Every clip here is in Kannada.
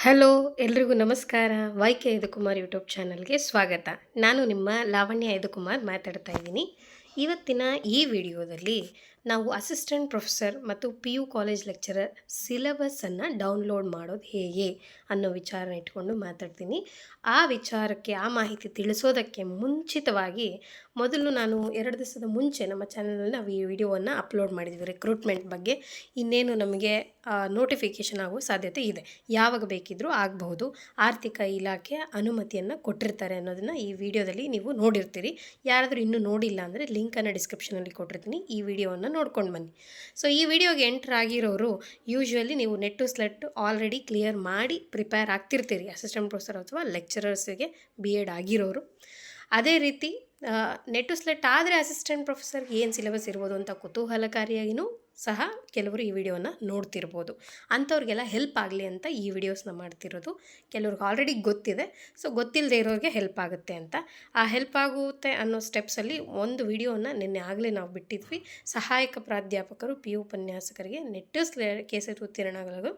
ಹಲೋ ಎಲ್ರಿಗೂ ನಮಸ್ಕಾರ. ವೈ.ಕೆ. ಯದುಕುಮಾರ್ ಯೂಟ್ಯೂಬ್ ಚಾನಲ್ಗೆ ಸ್ವಾಗತ. ನಾನು ನಿಮ್ಮ ಲಾವಣ್ಯ ಯದುಕುಮಾರ್ ಮಾತಾಡ್ತಾ ಇದ್ದೀನಿ. ಇವತ್ತಿನ ಈ ವಿಡಿಯೋದಲ್ಲಿ ನಾವು ಅಸಿಸ್ಟೆಂಟ್ ಪ್ರೊಫೆಸರ್ ಮತ್ತು PU ಕಾಲೇಜ್ ಲೆಕ್ಚರರ್ ಸಿಲೆಬಸ್ಸನ್ನು ಡೌನ್ಲೋಡ್ ಮಾಡೋದು ಹೇಗೆ ಅನ್ನೋ ವಿಚಾರ ಇಟ್ಕೊಂಡು ಮಾತಾಡ್ತೀನಿ. ಆ ವಿಚಾರಕ್ಕೆ ಆ ಮಾಹಿತಿ ತಿಳಿಸೋದಕ್ಕೆ ಮುಂಚಿತವಾಗಿ ಮೊದಲು ನಾನು 2 ದಿವಸದ ಮುಂಚೆ ನಮ್ಮ ಚಾನಲಲ್ಲಿ ನಾವು ಈ ವಿಡಿಯೋವನ್ನು ಅಪ್ಲೋಡ್ ಮಾಡಿದ್ವಿ ರಿಕ್ರೂಟ್ಮೆಂಟ್ ಬಗ್ಗೆ. ಇನ್ನೇನು ನಮಗೆ ನೋಟಿಫಿಕೇಷನ್ ಆಗೋ ಸಾಧ್ಯತೆ ಇದೆ, ಯಾವಾಗ ಬೇಕಿದ್ರೂ ಆಗಬಹುದು. ಆರ್ಥಿಕ ಇಲಾಖೆ ಅನುಮತಿಯನ್ನು ಕೊಟ್ಟಿರ್ತಾರೆ ಅನ್ನೋದನ್ನು ಈ ವಿಡಿಯೋದಲ್ಲಿ ನೀವು ನೋಡಿರ್ತೀರಿ. ಯಾರಾದರೂ ಇನ್ನೂ ನೋಡಿಲ್ಲ ಅಂದರೆ ಲಿಂಕನ್ನು ಡಿಸ್ಕ್ರಿಪ್ಷನಲ್ಲಿ ಕೊಟ್ಟಿರ್ತೀನಿ, ಈ ವಿಡಿಯೋವನ್ನು ನೋಡ್ಕೊಂಡು ಬನ್ನಿ. ಸೊ ಈ ವಿಡಿಯೋಗೆ ಎಂಟರ್ ಆಗಿರೋರು ಯೂಶ್ವಲಿ ನೀವು NET to SLET already clear ಮಾಡಿ ಪ್ರಿಪೇರ್ ಆಗ್ತಿರ್ತೀರಿ, ಅಸಿಸ್ಟೆಂಟ್ ಪ್ರೊಫೆಸರ್ ಅಥವಾ ಲೆಕ್ಚರರ್ಸ್ಗೆ B.Ed ಆಗಿರೋರು. ಅದೇ ರೀತಿ ನೆಟ್ ಟು ಸ್ಲೆಟ್ ಆದರೆ ಅಸಿಸ್ಟೆಂಟ್ ಪ್ರೊಫೆಸರ್ಗೆ ಏನು ಸಿಲೆಬಸ್ ಇರ್ಬೋದು ಅಂತ ಕುತೂಹಲಕಾರಿಯಾಗಿಯೂ ಸಹ ಕೆಲವರು ಈ ವಿಡಿಯೋನ ನೋಡ್ತಿರ್ಬೋದು. ಅಂಥವ್ರಿಗೆಲ್ಲ ಹೆಲ್ಪ್ ಆಗಲಿ ಅಂತ ಈ ವಿಡಿಯೋಸ್ನ ಮಾಡ್ತಿರೋದು. ಕೆಲವ್ರಿಗೆ ಆಲ್ರೆಡಿ ಗೊತ್ತಿದೆ, ಸೊ ಗೊತ್ತಿಲ್ಲದೆ ಇರೋರಿಗೆ ಹೆಲ್ಪ್ ಆಗುತ್ತೆ ಅಂತ. ಆ ಹೆಲ್ಪ್ ಆಗುತ್ತೆ ಅನ್ನೋ ಸ್ಟೆಪ್ಸಲ್ಲಿ ಒಂದು ವಿಡಿಯೋನ ನಿನ್ನೆ ಆಗಲೇ ನಾವು ಬಿಟ್ಟಿದ್ವಿ. ಸಹಾಯಕ ಪ್ರಾಧ್ಯಾಪಕರು PU ಉಪನ್ಯಾಸಕರಿಗೆ ನೆಟ್ ಟು ಸ್ಲೆಟ್ ಕೇಸರಿ ಉತ್ತೀರ್ಣಗಳು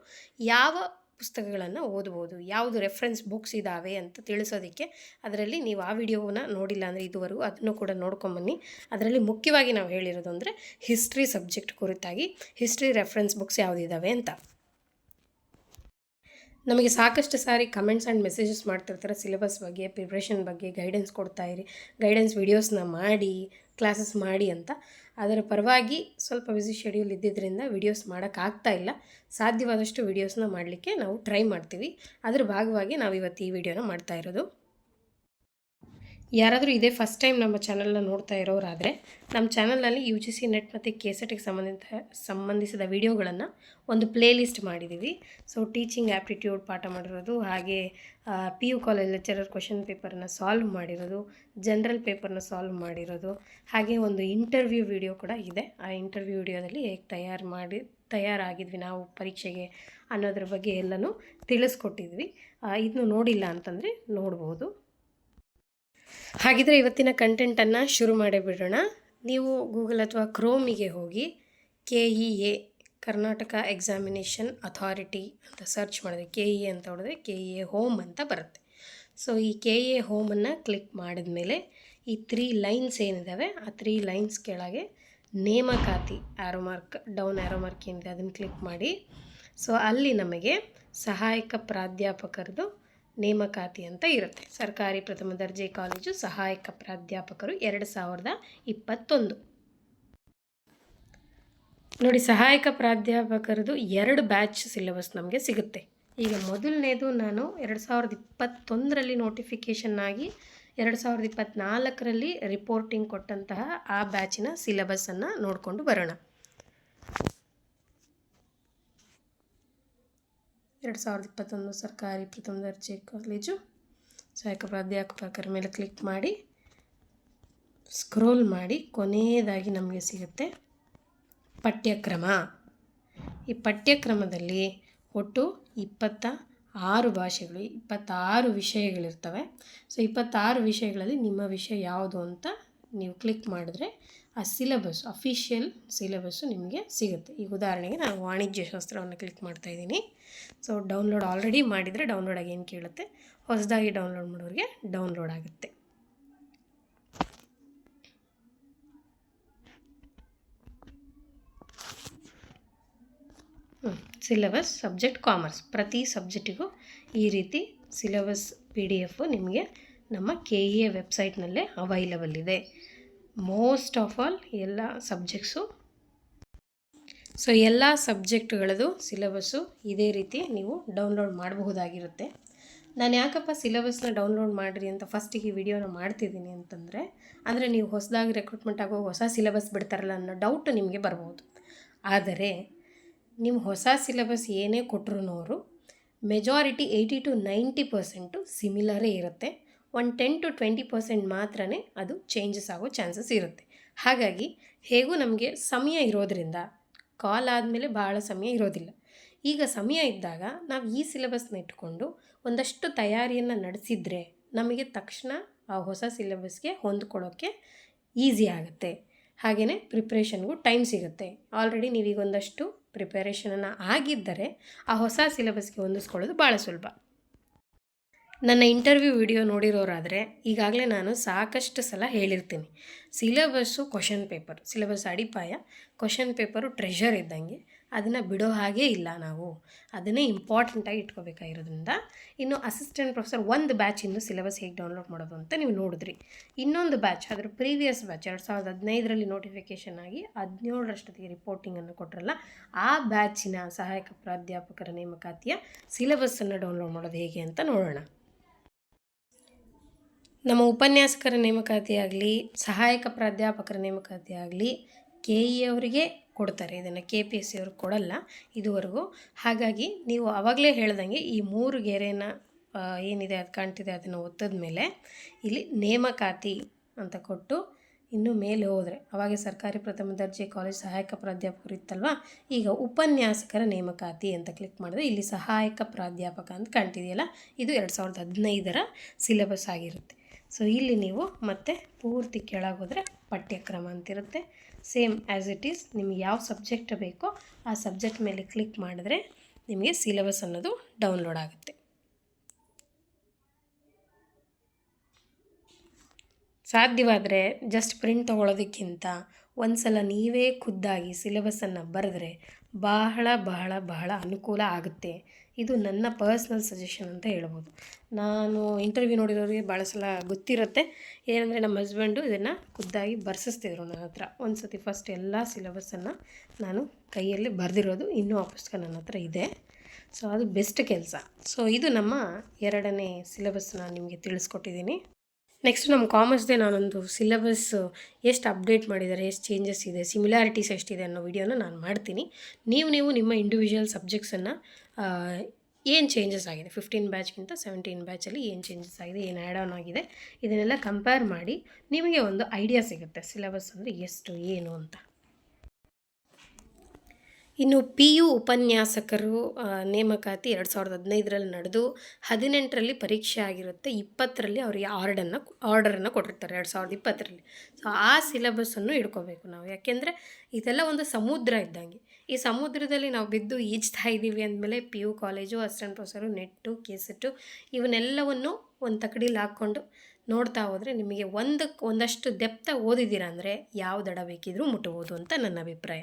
ಯಾವ ಪುಸ್ತಕಗಳನ್ನು ಓದ್ಬೋದು, ಯಾವುದು ರೆಫರೆನ್ಸ್ ಬುಕ್ಸ್ ಇದ್ದಾವೆ ಅಂತ ತಿಳಿಸೋದಕ್ಕೆ. ಅದರಲ್ಲಿ ನೀವು ಆ ವಿಡಿಯೋನ ನೋಡಿಲ್ಲ ಅಂದರೆ ಇದುವರೆಗೂ ಅದನ್ನು ಕೂಡ ನೋಡ್ಕೊಂಬನ್ನಿ. ಅದರಲ್ಲಿ ಮುಖ್ಯವಾಗಿ ನಾವು ಹೇಳಿರೋದು ಅಂದರೆ ಹಿಸ್ಟ್ರಿ ಸಬ್ಜೆಕ್ಟ್ ಕುರಿತಾಗಿ ಹಿಸ್ಟ್ರಿ ರೆಫರೆನ್ಸ್ ಬುಕ್ಸ್ ಯಾವುದಿದ್ದಾವೆ ಅಂತ. ನಮಗೆ ಸಾಕಷ್ಟು ಸಾರಿ ಕಮೆಂಟ್ಸ್ ಆ್ಯಂಡ್ ಮೆಸೇಜಸ್ ಮಾಡ್ತಿರ್ತಾರೆ ಸಿಲೆಬಸ್ ಬಗ್ಗೆ, ಪ್ರಿಪ್ರೇಷನ್ ಬಗ್ಗೆ ಗೈಡೆನ್ಸ್ ಕೊಡ್ತಾಯಿರಿ, ಗೈಡೆನ್ಸ್ ವಿಡಿಯೋಸ್ನ ಮಾಡಿ, ಕ್ಲಾಸಸ್ ಮಾಡಿ ಅಂತ. ಅದರ ಪರವಾಗಿ ಸ್ವಲ್ಪ ಬ್ಯುಸಿ ಶೆಡ್ಯೂಲ್ ಇದ್ದಿದ್ದರಿಂದ ವಿಡಿಯೋಸ್ ಮಾಡೋಕ್ಕಾಗ್ತಾ ಇಲ್ಲ. ಸಾಧ್ಯವಾದಷ್ಟು ವಿಡಿಯೋಸ್ನ ಮಾಡಲಿಕ್ಕೆ ನಾವು ಟ್ರೈ ಮಾಡ್ತೀವಿ. ಅದರ ಭಾಗವಾಗಿ ನಾವು ಇವತ್ತು ಈ ವಿಡಿಯೋನ ಮಾಡ್ತಾ ಇರೋದು. ಯಾರಾದರೂ ಇದೇ ಫಸ್ಟ್ ಟೈಮ್ ನಮ್ಮ ಚಾನಲ್ನ ನೋಡ್ತಾ ಇರೋರಾದರೆ ನಮ್ಮ ಚಾನಲಲ್ಲಿ UGC ನೆಟ್ ಮತ್ತು KCETಗೆ ಸಂಬಂಧಿಸಿದ ವಿಡಿಯೋಗಳನ್ನು ಒಂದು ಪ್ಲೇ ಲಿಸ್ಟ್ ಮಾಡಿದ್ದೀವಿ. ಸೊ ಟೀಚಿಂಗ್ ಆ್ಯಪ್ಟಿಟ್ಯೂಡ್ ಪಾಠ ಮಾಡಿರೋದು, ಹಾಗೆ PU ಕಾಲೇಜ್ ಲೆಕ್ಚರರ್ ಕ್ವೆಶನ್ ಪೇಪರನ್ನು ಸಾಲ್ವ್ ಮಾಡಿರೋದು, ಜನರಲ್ ಪೇಪರ್ನ ಸಾಲ್ವ್ ಮಾಡಿರೋದು, ಹಾಗೆ ಒಂದು ಇಂಟರ್ವ್ಯೂ ವಿಡಿಯೋ ಕೂಡ ಇದೆ. ಆ ಇಂಟರ್ವ್ಯೂ ವಿಡಿಯೋದಲ್ಲಿ ಹೇಗೆ ತಯಾರಾಗಿದ್ವಿ ನಾವು ಪರೀಕ್ಷೆಗೆ ಅನ್ನೋದ್ರ ಬಗ್ಗೆ ಎಲ್ಲನೂ ತಿಳಿಸ್ಕೊಟ್ಟಿದ್ವಿ. ಇದನ್ನು ನೋಡಿಲ್ಲ ಅಂತಂದರೆ ನೋಡ್ಬೋದು. ಹಾಗಿದ್ರೆ ಇವತ್ತಿನ ಕಂಟೆಂಟನ್ನು ಶುರು ಮಾಡೇ ಬಿಡೋಣ. ನೀವು ಗೂಗಲ್ ಅಥವಾ ಕ್ರೋಮಿಗೆ ಹೋಗಿ KEA ಕರ್ನಾಟಕ ಎಕ್ಸಾಮಿನೇಷನ್ ಅಥಾರಿಟಿ ಅಂತ ಸರ್ಚ್ ಮಾಡಿದ್ರೆ, KEA ಅಂತ ಹೊಡೆದ್ರೆ KEA ಹೋಮ್ ಅಂತ ಬರುತ್ತೆ. ಸೊ ಈ KEA ಹೋಮನ್ನು ಕ್ಲಿಕ್ ಮಾಡಿದ ಮೇಲೆ ಈ 3 ಲೈನ್ಸ್ ಏನಿದ್ದಾವೆ ಆ 3 ಲೈನ್ಸ್ ಕೆಳಗೆ ನೇಮಕಾತಿ ಡೌನ್ ಆ್ಯರೋ ಮಾರ್ಕ್ ಏನಿದೆ ಅದನ್ನು ಕ್ಲಿಕ್ ಮಾಡಿ. ಸೊ ಅಲ್ಲಿ ನಮಗೆ ಸಹಾಯಕ ಪ್ರಾಧ್ಯಾಪಕರದು ನೇಮಕಾತಿ ಅಂತ ಇರುತ್ತೆ. ಸರ್ಕಾರಿ ಪ್ರಥಮ ದರ್ಜೆ ಕಾಲೇಜು ಸಹಾಯಕ ಪ್ರಾಧ್ಯಾಪಕರು 2021 ನೋಡಿ. ಸಹಾಯಕ ಪ್ರಾಧ್ಯಾಪಕರದು 2 ಬ್ಯಾಚ್ ಸಿಲೆಬಸ್ ನಮಗೆ ಸಿಗುತ್ತೆ. ಈಗ ಮೊದಲನೇದು ನಾನು 2021ರಲ್ಲಿ ನೋಟಿಫಿಕೇಷನ್ ಆಗಿ 2024ರಲ್ಲಿ ರಿಪೋರ್ಟಿಂಗ್ ಕೊಟ್ಟಂತಹ ಆ ಬ್ಯಾಚಿನ ಸಿಲೆಬಸ್ಸನ್ನು ನೋಡಿಕೊಂಡು ಬರೋಣ. 2021 ಸರ್ಕಾರಿ ಪ್ರಥಮ ದರ್ಜೆ ಕಾಲೇಜು ಸಹಾಯಕ ಪ್ರಾಧ್ಯಾಪಕರ ಮೇಲೆ ಕ್ಲಿಕ್ ಮಾಡಿ ಸ್ಕ್ರೋಲ್ ಮಾಡಿ ಕೊನೆಯದಾಗಿ ನಮಗೆ ಸಿಗುತ್ತೆ ಪಠ್ಯಕ್ರಮ. ಈ ಪಠ್ಯಕ್ರಮದಲ್ಲಿ ಒಟ್ಟು 26 ಭಾಷೆಗಳು, 26 ವಿಷಯಗಳಿರ್ತವೆ. ಸೊ 26 ವಿಷಯಗಳಲ್ಲಿ ನಿಮ್ಮ ವಿಷಯ ಯಾವುದು ಅಂತ ನೀವು ಕ್ಲಿಕ್ ಮಾಡಿದ್ರೆ ಆ ಸಿಲೆಬಸ್, ಅಫಿಷಿಯಲ್ ಸಿಲೆಬಸ್ಸು ನಿಮಗೆ ಸಿಗುತ್ತೆ. ಈಗ ಉದಾಹರಣೆಗೆ ನಾನು ವಾಣಿಜ್ಯ ಶಾಸ್ತ್ರವನ್ನು ಕ್ಲಿಕ್ ಮಾಡ್ತಾ ಇದ್ದೀನಿ. ಸೊ ಡೌನ್ಲೋಡ್ ಆಲ್ರೆಡಿ ಮಾಡಿದರೆ ಡೌನ್ಲೋಡ್ ಆಗಿ ಏನು ಕೇಳುತ್ತೆ, ಹೊಸದಾಗಿ ಡೌನ್ಲೋಡ್ ಮಾಡೋರಿಗೆ ಡೌನ್ಲೋಡ್ ಆಗುತ್ತೆ. ಸಿಲೆಬಸ್ ಸಬ್ಜೆಕ್ಟ್ ಕಾಮರ್ಸ್, ಪ್ರತಿ ಸಬ್ಜೆಕ್ಟಿಗೂ ಈ ರೀತಿ ಸಿಲೆಬಸ್ PDF ನಿಮಗೆ ನಮ್ಮ KEA ವೆಬ್ಸೈಟ್ನಲ್ಲೇ ಅವೈಲಬಲ್ ಇದೆ. ಮೋಸ್ಟ್ ಆಫ್ ಆಲ್ ಎಲ್ಲ ಸಬ್ಜೆಕ್ಟ್ಸು, ಸೊ ಎಲ್ಲ ಸಬ್ಜೆಕ್ಟ್ಗಳದ್ದು ಸಿಲೆಬಸ್ಸು ಇದೇ ರೀತಿ ನೀವು ಡೌನ್ಲೋಡ್ ಮಾಡಬಹುದಾಗಿರುತ್ತೆ. ನಾನು ಯಾಕಪ್ಪ ಸಿಲೆಬಸ್ನ ಡೌನ್ಲೋಡ್ ಮಾಡಿರಿ ಅಂತ ಫಸ್ಟಿಗೆ ವಿಡಿಯೋನ ಮಾಡ್ತಿದ್ದೀನಿ ಅಂತಂದರೆ, ಅಂದರೆ ನೀವು ಹೊಸದಾಗಿ ರೆಕ್ರೂಟ್ಮೆಂಟ್ ಆಗೋ ಹೊಸ ಸಿಲೆಬಸ್ ಬಿಡ್ತಾರಲ್ಲ ಅನ್ನೋ ಡೌಟ್ ನಿಮಗೆ ಬರ್ಬೋದು. ಆದರೆ ನಿಮ್ಮ ಹೊಸ ಸಿಲೆಬಸ್ ಏನೇ ಕೊಟ್ಟರು ಅವರು ಮೆಜಾರಿಟಿ 80 to 90% ಸಿಮಿಲರೇ ಇರುತ್ತೆ. ಒಂದು 10 to 20% ಮಾತ್ರನೇ ಅದು ಚೇಂಜಸ್ ಆಗೋ ಚಾನ್ಸಸ್ ಇರುತ್ತೆ. ಹಾಗಾಗಿ ಹೇಗೂ ನಮಗೆ ಸಮಯ ಇರೋದರಿಂದ ಕಾಲ್ ಆದಮೇಲೆ ಭಾಳ ಸಮಯ ಇರೋದಿಲ್ಲ. ಈಗ ಸಮಯ ಇದ್ದಾಗ ನಾವು ಈ ಸಿಲೆಬಸ್ನ ಇಟ್ಕೊಂಡು ಒಂದಷ್ಟು ತಯಾರಿಯನ್ನು ನಡೆಸಿದರೆ ನಮಗೆ ತಕ್ಷಣ ಆ ಹೊಸ ಸಿಲೆಬಸ್ಗೆ ಹೊಂದ್ಕೊಳ್ಳೋಕ್ಕೆ ಈಸಿ ಆಗುತ್ತೆ. ಹಾಗೆಯೇ ಪ್ರಿಪ್ರೇಷನ್ಗೂ ಟೈಮ್ ಸಿಗುತ್ತೆ. ಆಲ್ರೆಡಿ ನೀವೀಗ ಒಂದಷ್ಟು ಪ್ರಿಪರೇಷನನ್ನು ಆಗಿದ್ದರೆ ಆ ಹೊಸ ಸಿಲೆಬಸ್ಗೆ ಹೊಂದಿಸ್ಕೊಳ್ಳೋದು ಭಾಳ ಸುಲಭ. ನನ್ನ ಇಂಟರ್ವ್ಯೂ ವಿಡಿಯೋ ನೋಡಿರೋರಾದರೆ ಈಗಾಗಲೇ ನಾನು ಸಾಕಷ್ಟು ಸಲ ಹೇಳಿರ್ತೀನಿ, ಸಿಲೆಬಸ್ಸು ಸಿಲೆಬಸ್ ಅಡಿಪಾಯ, ಕ್ವಶನ್ ಪೇಪರು ಟ್ರೆಷರ್ ಇದ್ದಂಗೆ, ಅದನ್ನು ಬಿಡೋ ಹಾಗೇ ಇಲ್ಲ. ನಾವು ಅದನ್ನೇ ಇಂಪಾರ್ಟೆಂಟಾಗಿ ಇಟ್ಕೋಬೇಕಾಗಿರೋದ್ರಿಂದ. ಇನ್ನು ಅಸಿಸ್ಟೆಂಟ್ ಪ್ರೊಫೆಸರ್ ಒಂದು ಬ್ಯಾಚಿಂದು ಸಿಲೆಬಸ್ ಹೇಗೆ ಡೌನ್ಲೋಡ್ ಮಾಡೋದು ಅಂತ ನೀವು ನೋಡಿದ್ರಿ. ಇನ್ನೊಂದು ಬ್ಯಾಚ್, ಅದರ ಪ್ರೀವಿಯಸ್ ಬ್ಯಾಚ್ 2015ರಲ್ಲಿ ನೋಟಿಫಿಕೇಷನ್ ಆಗಿ 17ರಷ್ಟೊತ್ತಿಗೆ ರಿಪೋರ್ಟಿಂಗನ್ನು ಕೊಟ್ಟರಲ್ಲ, ಆ ಬ್ಯಾಚಿನ ಸಹಾಯಕ ಪ್ರಾಧ್ಯಾಪಕರ ನೇಮಕಾತಿಯ ಸಿಲೆಬಸ್ಸನ್ನು ಡೌನ್ಲೋಡ್ ಮಾಡೋದು ಹೇಗೆ ಅಂತ ನೋಡೋಣ. ನಮ್ಮ ಉಪನ್ಯಾಸಕರ ನೇಮಕಾತಿ ಆಗಲಿ, ಸಹಾಯಕ ಪ್ರಾಧ್ಯಾಪಕರ ನೇಮಕಾತಿ ಆಗಲಿ KE ಅವರಿಗೆ ಕೊಡ್ತಾರೆ, ಇದನ್ನು KPSC ಅವ್ರಿಗೆ ಕೊಡಲ್ಲ ಇದುವರೆಗೂ. ಹಾಗಾಗಿ ನೀವು ಆವಾಗಲೇ ಹೇಳ್ದಂಗೆ ಈ 3 ಗೆರೆನ ಏನಿದೆ ಅದು ಕಾಣ್ತಿದೆ ಅದನ್ನು ಒತ್ತದ ಮೇಲೆ ಇಲ್ಲಿ ನೇಮಕಾತಿ ಅಂತ ಕೊಟ್ಟು ಇನ್ನು ಮೇಲೆ ಹೋದರೆ ಅವಾಗ ಸರ್ಕಾರಿ ಪ್ರಥಮ ದರ್ಜೆ ಕಾಲೇಜ್ ಸಹಾಯಕ ಪ್ರಾಧ್ಯಾಪಕರು ಇತ್ತಲ್ವ, ಈಗ ಉಪನ್ಯಾಸಕರ ನೇಮಕಾತಿ ಅಂತ ಕ್ಲಿಕ್ ಮಾಡಿದ್ರೆ ಇಲ್ಲಿ ಸಹಾಯಕ ಪ್ರಾಧ್ಯಾಪಕ ಅಂತ ಕಾಣ್ತಿದೆಯಲ್ಲ, ಇದು 2015ರ ಸಿಲೆಬಸ್ ಆಗಿರುತ್ತೆ. ಸೊ ಇಲ್ಲಿ ನೀವು ಮತ್ತೆ ಪೂರ್ತಿ ಕೆಳಗೋದ್ರೆ ಪಠ್ಯಕ್ರಮ ಅಂತಿರುತ್ತೆ. ಸೇಮ್ ಆ್ಯಸ್ ಇಟ್ ಈಸ್ ನಿಮಗೆ ಯಾವ ಸಬ್ಜೆಕ್ಟ್ ಬೇಕೋ ಆ ಸಬ್ಜೆಕ್ಟ್ ಮೇಲೆ ಕ್ಲಿಕ್ ಮಾಡಿದ್ರೆ ನಿಮಗೆ ಸಿಲೆಬಸ್ ಅನ್ನೋದು ಡೌನ್ಲೋಡ್ ಆಗುತ್ತೆ. ಸಾಧ್ಯವಾದರೆ ಜಸ್ಟ್ ಪ್ರಿಂಟ್ ತೊಗೊಳೋದಕ್ಕಿಂತ ಒಂದು ಸಲ ನೀವೇ ಖುದ್ದಾಗಿ ಸಿಲೆಬಸ್ಸನ್ನು ಬರೆದ್ರೆ ಬಹಳ ಬಹಳ ಬಹಳ ಅನುಕೂಲ ಆಗುತ್ತೆ. ಇದು ನನ್ನ ಪರ್ಸ್ನಲ್ ಸಜೆಷನ್ ಅಂತ ಹೇಳ್ಬೋದು. ನಾನು ಇಂಟರ್ವ್ಯೂ ನೋಡಿರೋರಿಗೆ ಭಾಳ ಸಲ ಗೊತ್ತಿರುತ್ತೆ. ಏನಂದರೆ ನಮ್ಮ ಹಸ್ಬೆಂಡು ಇದನ್ನು ಖುದ್ದಾಗಿ ಬರ್ಸಿಸ್ತಿದ್ರು ನನ್ನ ಹತ್ರ. ಒಂದು ಸತಿ ಫಸ್ಟ್ ಎಲ್ಲ ಸಿಲೆಬಸ್ಸನ್ನು ನಾನು ಕೈಯಲ್ಲಿ ಬರೆದಿರೋದು, ಇನ್ನೂ ಆ ಪುಸ್ತಕ ನನ್ನ ಹತ್ರ ಇದೆ. ಸೊ ಅದು ಬೆಸ್ಟ್ ಕೆಲಸ. ಸೊ ಇದು ನಮ್ಮ 2ನೇ ಸಿಲೆಬಸ್ ನಾನು ನಿಮಗೆ ತಿಳಿಸ್ಕೊಟ್ಟಿದ್ದೀನಿ. ನೆಕ್ಸ್ಟ್ ನಮ್ಮ ಕಾಮರ್ಸ್ದೇ ನಾನೊಂದು ಸಿಲೆಬಸ್ ಎಷ್ಟು ಅಪ್ಡೇಟ್ ಮಾಡಿದ್ದಾರೆ, ಎಷ್ಟು ಚೇಂಜಸ್ ಇದೆ, ಸಿಮಿಲಾರಿಟೀಸ್ ಎಷ್ಟಿದೆ ಅನ್ನೋ ವಿಡಿಯೋನ ನಾನು ಮಾಡ್ತೀನಿ. ನೀವು ನಿಮ್ಮ ಇಂಡಿವಿಜುವಲ್ ಸಬ್ಜೆಕ್ಟ್ಸನ್ನು ಏನು ಚೇಂಜಸ್ ಆಗಿದೆ, 15 ಬ್ಯಾಚ್ಗಿಂತ 17 ಬ್ಯಾಚಲ್ಲಿ ಏನು ಚೇಂಜಸ್ ಆಗಿದೆ, ಏನು ಆ್ಯಡ್ ಆನ್ ಆಗಿದೆ, ಇದನ್ನೆಲ್ಲ ಕಂಪೇರ್ ಮಾಡಿ ನಿಮಗೆ ಒಂದು ಐಡಿಯಾ ಸಿಗುತ್ತೆ ಸಿಲೆಬಸ್ ಅಂದರೆ ಎಷ್ಟು ಏನು ಅಂತ. ಇನ್ನು PU ಉಪನ್ಯಾಸಕರು ನೇಮಕಾತಿ 2015ರಲ್ಲಿ ನಡೆದು 18ರಲ್ಲಿ ಪರೀಕ್ಷೆ ಆಗಿರುತ್ತೆ, 20ರಲ್ಲಿ ಅವರಿಗೆ ಆರ್ಡರನ್ನು ಕೊಟ್ಟಿರ್ತಾರೆ 2020ರಲ್ಲಿ. ಸೊ ಆ ಸಿಲೆಬಸ್ಸನ್ನು ಇಟ್ಕೋಬೇಕು ನಾವು. ಯಾಕೆಂದರೆ ಇದೆಲ್ಲ ಒಂದು ಸಮುದ್ರ ಇದ್ದಂಗೆ. ಈ ಸಮುದ್ರದಲ್ಲಿ ನಾವು ಬಿದ್ದು ಈಜ್ತಾ ಇದ್ದೀವಿ ಅಂದಮೇಲೆ PU ಕಾಲೇಜು, ಅಸಿಸ್ಟೆಂಟ್ ಪ್ರೊಫೆಸರು, ನೆಟ್ಟು, KSET ಇವನ್ನೆಲ್ಲವನ್ನು ಒಂದು ತಕಡೀಲಿ ಹಾಕ್ಕೊಂಡು ನೋಡ್ತಾ ಹೋದರೆ ನಿಮಗೆ ಒಂದಷ್ಟು ಡೆಪ್ತಾಗಿ ಓದಿದ್ದೀರಾ ಅಂದರೆ ಯಾವ ದಡ ಬೇಕಿದ್ರೂ ಮುಟ್ಬೋದು ಅಂತ ನನ್ನ ಅಭಿಪ್ರಾಯ.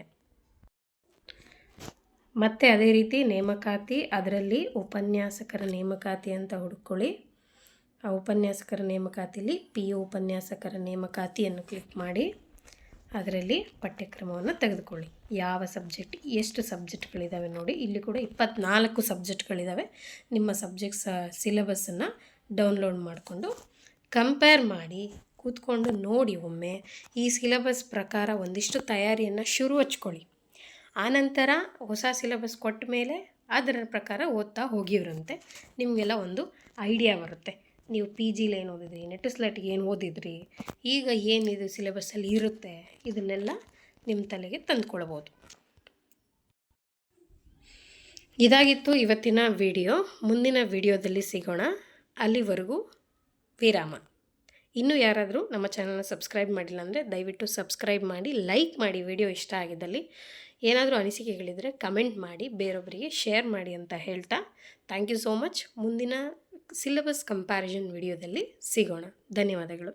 ಮತ್ತು ಅದೇ ರೀತಿ ನೇಮಕಾತಿ, ಅದರಲ್ಲಿ ಉಪನ್ಯಾಸಕರ ನೇಮಕಾತಿ ಅಂತ ಹುಡ್ಕೊಳ್ಳಿ. ಆ ಉಪನ್ಯಾಸಕರ ನೇಮಕಾತಿಲಿ PU ಉಪನ್ಯಾಸಕರ ನೇಮಕಾತಿಯನ್ನು ಕ್ಲಿಕ್ ಮಾಡಿ ಅದರಲ್ಲಿ ಪಠ್ಯಕ್ರಮವನ್ನು ತೆಗೆದುಕೊಳ್ಳಿ. ಯಾವ ಸಬ್ಜೆಕ್ಟ್, ಎಷ್ಟು ಸಬ್ಜೆಕ್ಟ್ಗಳಿದ್ದಾವೆ ನೋಡಿ. ಇಲ್ಲಿ ಕೂಡ 24 ಸಬ್ಜೆಕ್ಟ್ಗಳಿದ್ದಾವೆ. ನಿಮ್ಮ ಸಬ್ಜೆಕ್ಟ್ಸ್ ಸಿಲೆಬಸ್ಸನ್ನು ಡೌನ್ಲೋಡ್ ಮಾಡಿಕೊಂಡು ಕಂಪೇರ್ ಮಾಡಿ ಕೂತ್ಕೊಂಡು ನೋಡಿ. ಒಮ್ಮೆ ಈ ಸಿಲೆಬಸ್ ಪ್ರಕಾರ ಒಂದಿಷ್ಟು ತಯಾರಿಯನ್ನು ಶುರು ಹಚ್ಕೊಳ್ಳಿ. ಆನಂತರ ಹೊಸ ಸಿಲೆಬಸ್ ಕೊಟ್ಟ ಮೇಲೆ ಅದರ ಪ್ರಕಾರ ಓದ್ತಾ ಹೋಗಿವ್ರಂತೆ ನಿಮಗೆಲ್ಲ ಒಂದು ಐಡಿಯಾ ಬರುತ್ತೆ. ನೀವು PGಲಿ ಏನು ಓದಿದ್ರಿ, ನೆಟ್ ಸ್ಲೆಟ್ಗೆ ಏನು ಓದಿದ್ರಿ, ಈಗ ಏನಿದು ಸಿಲೆಬಸ್ಸಲ್ಲಿ ಇರುತ್ತೆ, ಇದನ್ನೆಲ್ಲ ನಿಮ್ಮ ತಲೆಗೆ ತಂದುಕೊಳ್ಬೋದು. ಇದಾಗಿತ್ತು ಇವತ್ತಿನ ವಿಡಿಯೋ. ಮುಂದಿನ ವಿಡಿಯೋದಲ್ಲಿ ಸಿಗೋಣ. ಅಲ್ಲಿವರೆಗೂ ವಿರಾಮ. ಇನ್ನೂ ಯಾರಾದರೂ ನಮ್ಮ ಚಾನಲ್ನ ಸಬ್ಸ್ಕ್ರೈಬ್ ಮಾಡಿಲ್ಲ ಅಂದರೆ ದಯವಿಟ್ಟು ಸಬ್ಸ್ಕ್ರೈಬ್ ಮಾಡಿ, ಲೈಕ್ ಮಾಡಿ. ವಿಡಿಯೋ ಇಷ್ಟ ಆಗಿದ್ದಲ್ಲಿ ಏನಾದರೂ ಅನಿಸಿಕೆಗಳಿದ್ದರೆ ಕಮೆಂಟ್ ಮಾಡಿ, ಬೇರೊಬ್ಬರಿಗೆ ಶೇರ್ ಮಾಡಿ ಅಂತ ಹೇಳ್ತಾ ಥ್ಯಾಂಕ್ ಯು ಸೋ ಮಚ್. ಮುಂದಿನ ಸಿಲೆಬಸ್ ಕಂಪ್ಯಾರಿಸನ್ ವಿಡಿಯೋದಲ್ಲಿ ಸಿಗೋಣ. ಧನ್ಯವಾದಗಳು.